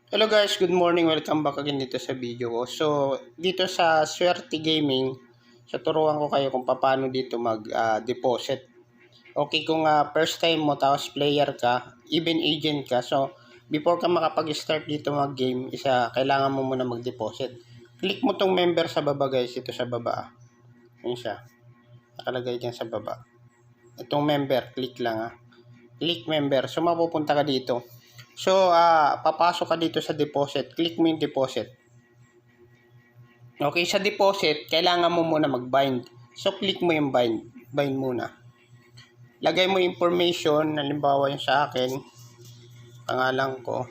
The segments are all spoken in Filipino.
Hello guys, good morning. Welcome back again dito sa video ko. So, dito sa Swerte Gaming, turuan ko kayo kung paano dito mag-deposit. Okay, kung first time mo tapos player ka, even agent ka. So, before ka makapag-start dito mag-game, kailangan mo muna mag-deposit. Click mo tong member sa baba guys, ito sa baba. Yun siya. Nakalagay dyan sa baba. Itong member, click lang Click member. So, mapupunta ka dito. So, papasok ka dito sa deposit. Click mo yung deposit. Okay, sa deposit, kailangan mo muna mag-bind. So, click mo yung bind. Bind muna. Lagay mo information, halimbawa yung sa akin, pangalan ko.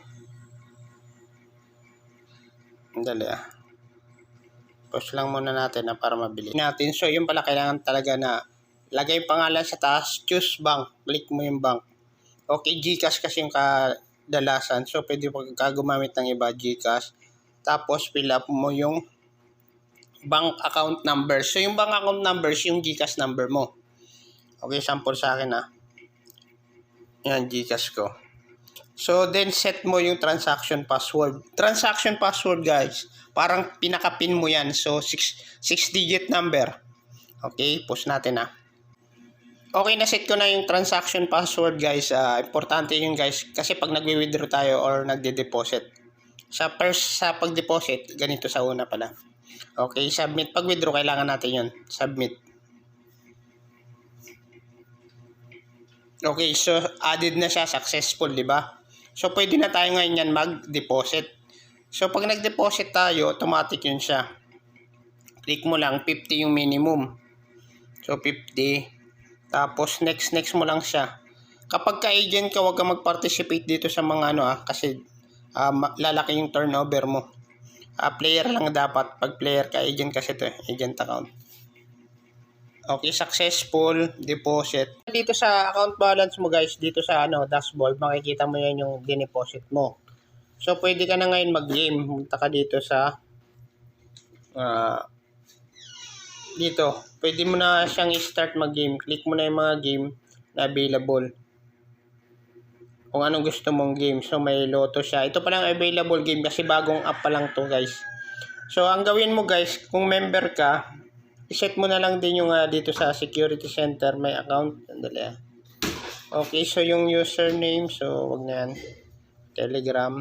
Dali Post lang muna natin para mabili natin. So, yun pala, kailangan talaga na lagay pangalan sa taas, choose bank. Click mo yung bank. Okay, GCash kasi yung kadalasan. So, pwede ka gumamit ng iba, GCash. Tapos, fill up mo yung bank account number. So, yung bank account numbers, yung GCash number mo. Okay, sample sa akin Yan, GCash ko. So, then set mo yung transaction password. Transaction password, guys, parang pinaka-pin mo yan. So, 6-digit number. Okay, post natin Okay, na-set ko na yung transaction password, guys. Importante yun, guys, kasi pag nagwi-withdraw tayo or nagde-deposit. Sa pag-deposit, ganito sa una pala. Okay, submit. Pag withdraw, kailangan natin yun. Submit. Okay, so added na siya, successful, di ba? So, pwede na tayo ngayon yan mag-deposit. So, pag nag-deposit tayo, automatic yun siya. Click mo lang, 50 yung minimum. So, 50. Tapos, next mo lang siya. Kapag ka-agent ka, huwag ka mag-participate dito sa mga kasi lalaki yung turnover mo. Player lang dapat. Pag player ka, agent kasi ito, agent account. Okay, successful deposit. Dito sa account balance mo, guys, dito sa dashboard, makikita mo yan yung dineposit mo. So, pwede ka na ngayon mag-game. Punta ka dito sa dito. Pwede mo na siyang i-start mag-game. Click mo na yung mga game na available. Kung anong gusto mong game. So, may loto siya. Ito pa lang available game kasi bagong app pa lang to, guys. So, ang gawin mo, guys, kung member ka, iset mo na lang din yung dito sa security center, may account. Andali Okay, so yung username, so wag na yan. Telegram.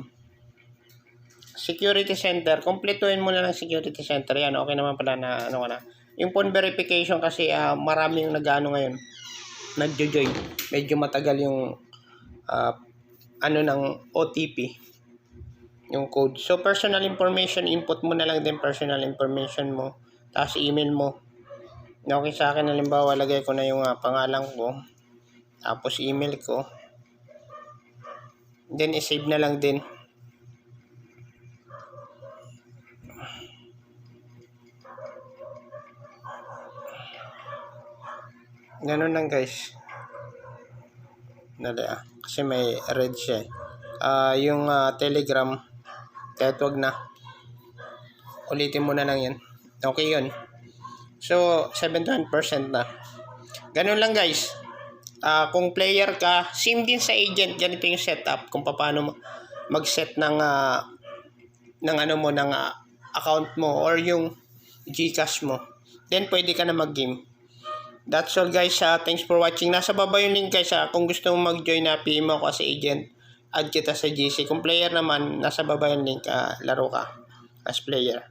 Security center, kumpletuhin mo na lang security center. Yan, okay naman pala na ka na. Yung phone verification kasi marami yung ngayon. Nagjo-join. Medyo matagal yung ng OTP. Yung code. So, personal information, input mo na lang din personal information mo. Tapos, email mo. Okay, sa akin, halimbawa, lagay ko na yung pangalan ko. Tapos, email ko. Then, i-save na lang din. Ganun lang, guys. Dali kasi may red siya yung Telegram, kahit wag na. Ulitin mo na lang yan. Okay yun. So, 71% na. Ganun lang, guys. Kung player ka, same din sa agent. Ganito yung setup. Kung paano mag-set ng account mo or yung GCash mo. Then, pwede ka na mag-game. That's all, guys. Thanks for watching. Nasa baba yung link, guys. Kung gusto mo mag-join PM ako as agent, add kita sa GC. Kung player naman, nasa baba yung link. Laro ka as player.